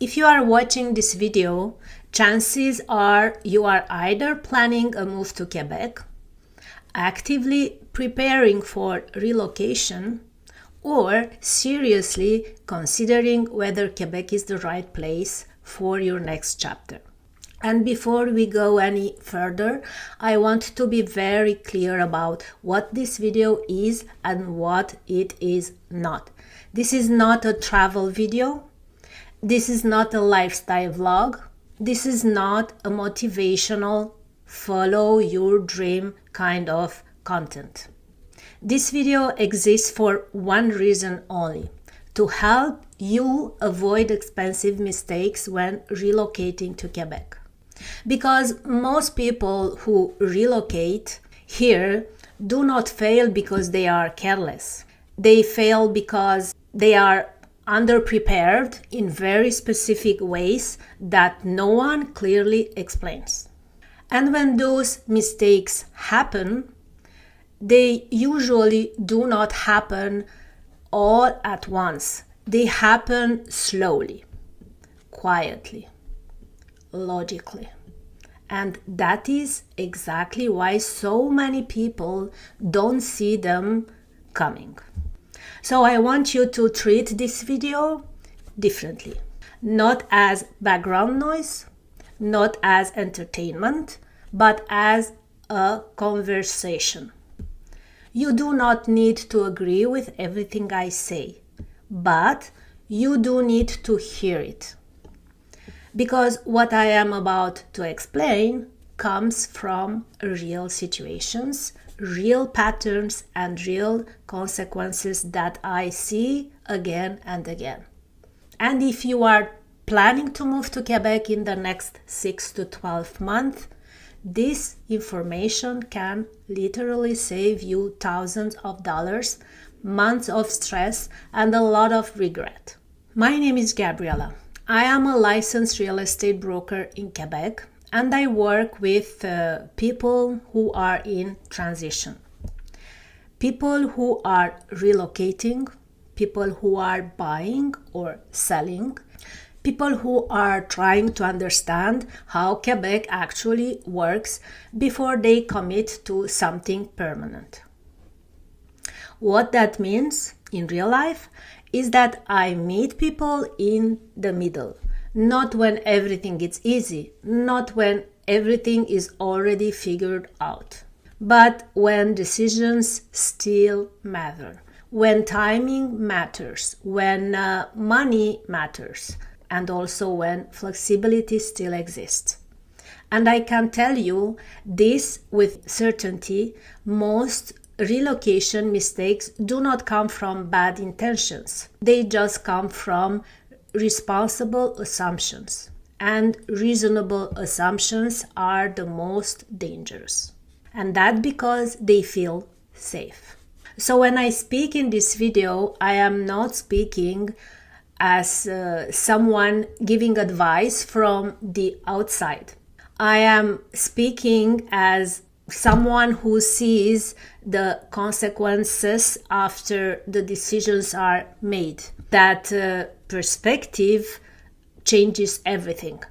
If you are watching this video, chances are you are either planning a move to Quebec, actively preparing for relocation, or seriously considering whether Quebec is the right place for your next chapter. And before we go any further, I want to be very clear about what this video is and what it is not. This is not a travel video. This is not a lifestyle vlog. This is not a motivational, follow your dream kind of content. This video exists for one reason only: to help you avoid expensive mistakes when relocating to Quebec. Because most people who relocate here do not fail because they are careless. They fail because they are underprepared in very specific ways that no one clearly explains. And when those mistakes happen, they usually do not happen all at once. They happen slowly, quietly, logically. And that is exactly why so many people don't see them coming. So I want you to treat this video differently. Not as background noise, not as entertainment, but as a conversation. You do not need to agree with everything I say, but you do need to hear it. Because what I am about to explain comes from real situations, real patterns, and real consequences that I see again and again. And if you are planning to move to Quebec in the next 6 to 12 months, this information can literally save you thousands of dollars, months of stress, and a lot of regret. My name is Gabriela. I am a licensed real estate broker in Quebec, and I work with people who are in transition. People who are relocating, people who are buying or selling, people who are trying to understand how Quebec actually works before they commit to something permanent. What that means in real life is that I meet people in the middle, not when everything is easy, not when everything is already figured out, but when decisions still matter, when timing matters, when money matters, and also when flexibility still exists. And I can tell you this with certainty: most relocation mistakes do not come from bad intentions. They just come from responsible assumptions. And reasonable assumptions are the most dangerous. And that because they feel safe. So when I speak in this video, I am not speaking as someone giving advice from the outside. I am speaking as someone who sees the consequences after the decisions are made. That perspective changes everything.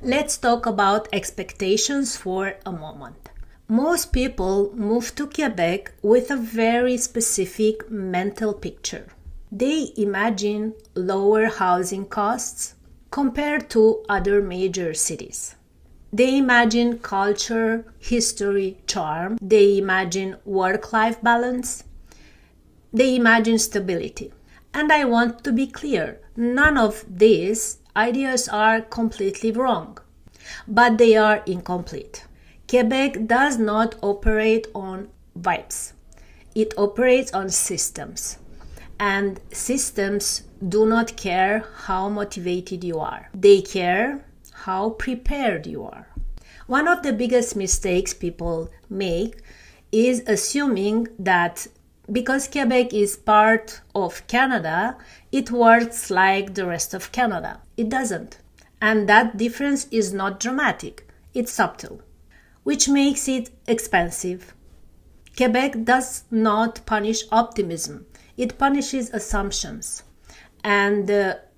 Let's talk about expectations for a moment. Most people move to Quebec with a very specific mental picture. They imagine lower housing costs compared to other major cities. They imagine culture, history, charm. They imagine work-life balance. They imagine stability. And I want to be clear, none of these ideas are completely wrong, but they are incomplete. Quebec does not operate on vibes. It operates on systems. And systems do not care how motivated you are. They care how prepared you are. One of the biggest mistakes people make is assuming that because Quebec is part of Canada, it works like the rest of Canada. It doesn't. And that difference is not dramatic. It's subtle, which makes it expensive. Quebec does not punish optimism. It punishes assumptions. And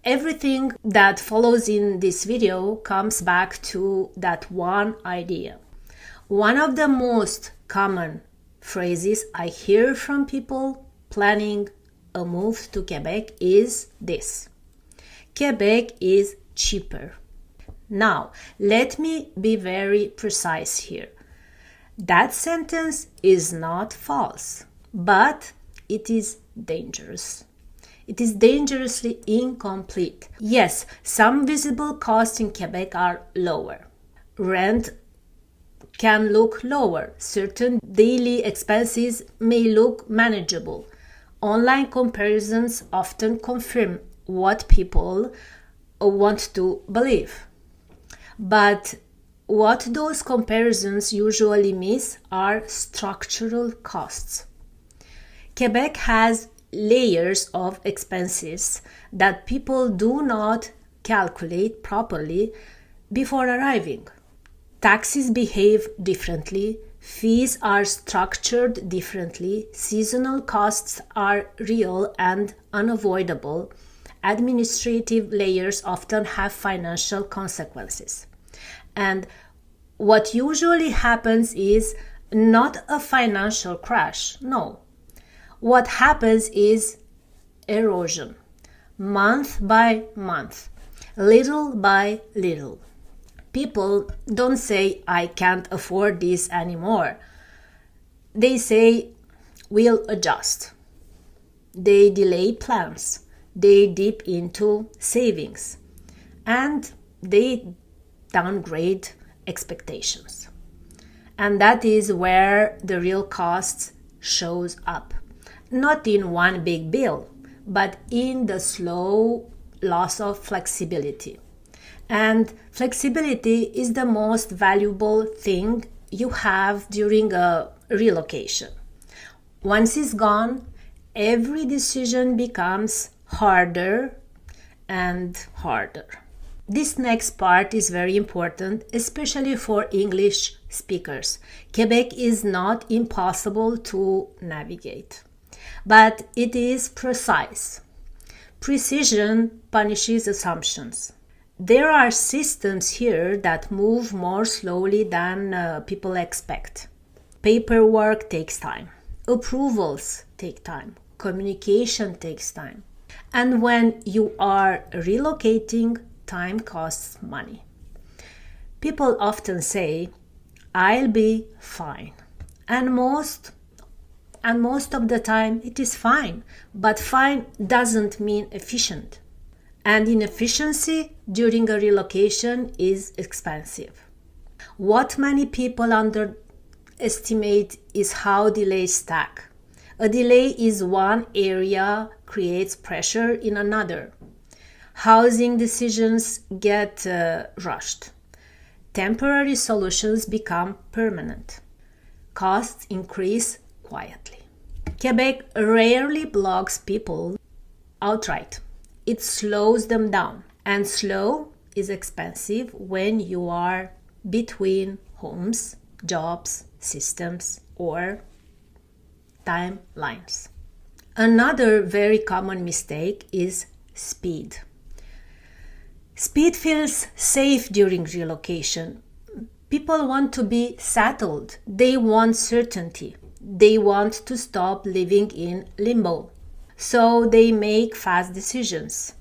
Everything that follows in this video comes back to that one idea. One of the most common phrases I hear from people planning a move to Quebec is this: Quebec is cheaper. Now, let me be very precise here. That sentence is not false, but it is dangerous. It is dangerously incomplete. Yes, some visible costs in Quebec are lower. Rent can look lower. Certain daily expenses may look manageable. Online comparisons often confirm what people want to believe. But what those comparisons usually miss are structural costs. Quebec has layers of expenses that people do not calculate properly before arriving. Taxes behave differently, fees are structured differently, seasonal costs are real and unavoidable, administrative layers often have financial consequences. And what usually happens is not a financial crash, no. What happens is erosion, month by month, little by little. People don't say, I can't afford this anymore. They say, we'll adjust. They delay plans. They dip into savings. And they downgrade expectations. And that is where the real cost shows up. Not in one big bill, but in the slow loss of flexibility. And flexibility is the most valuable thing you have during a relocation. Once it's gone, every decision becomes harder and harder. This next part is very important, especially for English speakers. Quebec is not impossible to navigate, but it is precise. Precision punishes assumptions. There are systems here that move more slowly than people expect. Paperwork takes time. Approvals take time. Communication takes time. And when you are relocating, time costs money. People often say, I'll be fine. And most of the time it is fine. But fine doesn't mean efficient. And inefficiency during a relocation is expensive. What many people underestimate is how delays stack. A delay is one area creates pressure in another. Housing decisions get rushed. Temporary solutions become permanent. Costs increase quietly. Quebec rarely blocks people outright. It slows them down. And slow is expensive when you are between homes, jobs, systems, or timelines. Another very common mistake is speed. Speed feels safe during relocation. People want to be settled. They want certainty. They want to stop living in limbo. So they make fast decisions.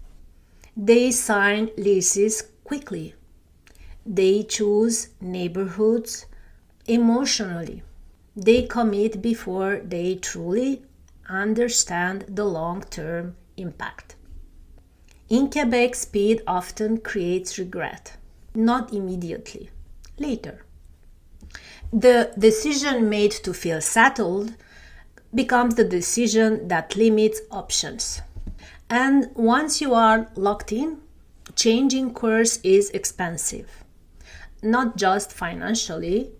They sign leases quickly. They choose neighborhoods emotionally. They commit before they truly understand the long-term impact. In Quebec, speed often creates regret. Not immediately, later. The decision made to feel settled becomes the decision that limits options. And once you are locked in, changing course is expensive. Not just financially,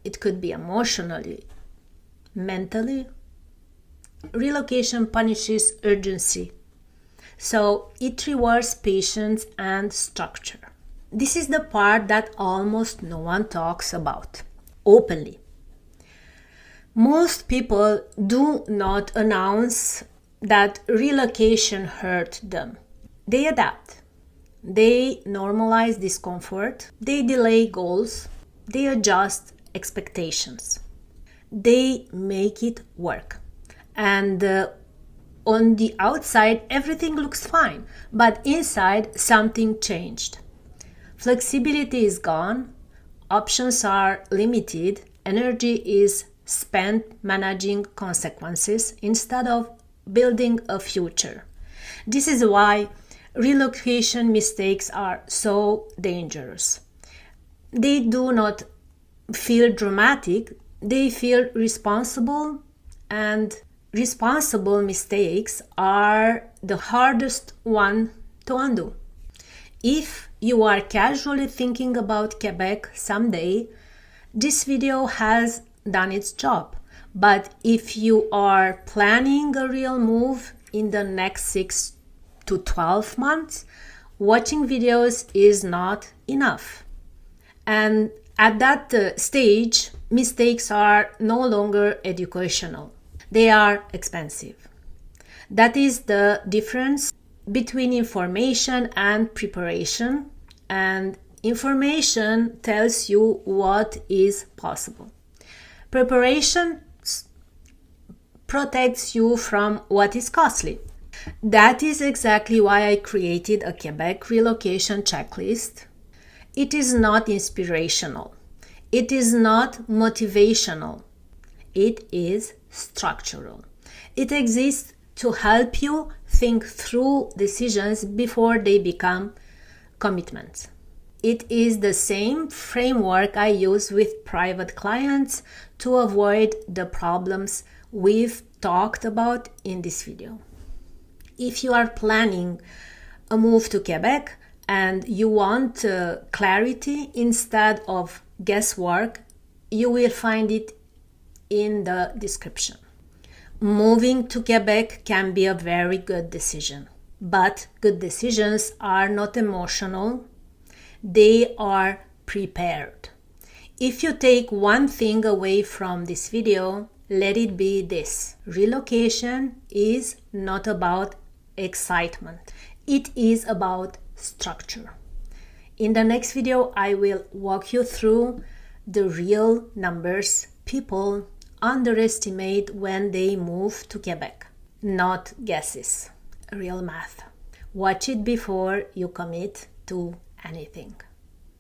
it could be emotionally, mentally. Relocation punishes urgency, so it rewards patience and structure. This is the part that almost no one talks about openly. Most people do not announce that relocation hurt them. They adapt. They normalize discomfort. They delay goals. They adjust expectations. They make it work. And on the outside, everything looks fine, but inside, something changed. Flexibility is gone, options are limited, energy is spent managing consequences instead of building a future. This is why relocation mistakes are so dangerous. They do not feel dramatic, they feel responsible, and responsible mistakes are the hardest one to undo. If you are casually thinking about Quebec someday, this video has done its job. But if you are planning a real move in the next 6 to 12 months, watching videos is not enough. And at that stage, mistakes are no longer educational. They are expensive. That is the difference between information and preparation, and information tells you what is possible. Preparation protects you from what is costly. That is exactly why I created a Quebec relocation checklist. It is not inspirational. It is not motivational. It is structural. It exists to help you think through decisions before they become commitments. It is the same framework I use with private clients to avoid the problems we've talked about in this video. If you are planning a move to Quebec and you want clarity instead of guesswork, you will find it in the description. Moving to Quebec can be a very good decision, but good decisions are not emotional. They are prepared. If you take one thing away from this video, let it be this: relocation is not about excitement. It is about structure. In the next video, I will walk you through the real numbers people underestimate when they move to Quebec. Not guesses, real math. Watch it before you commit to anything.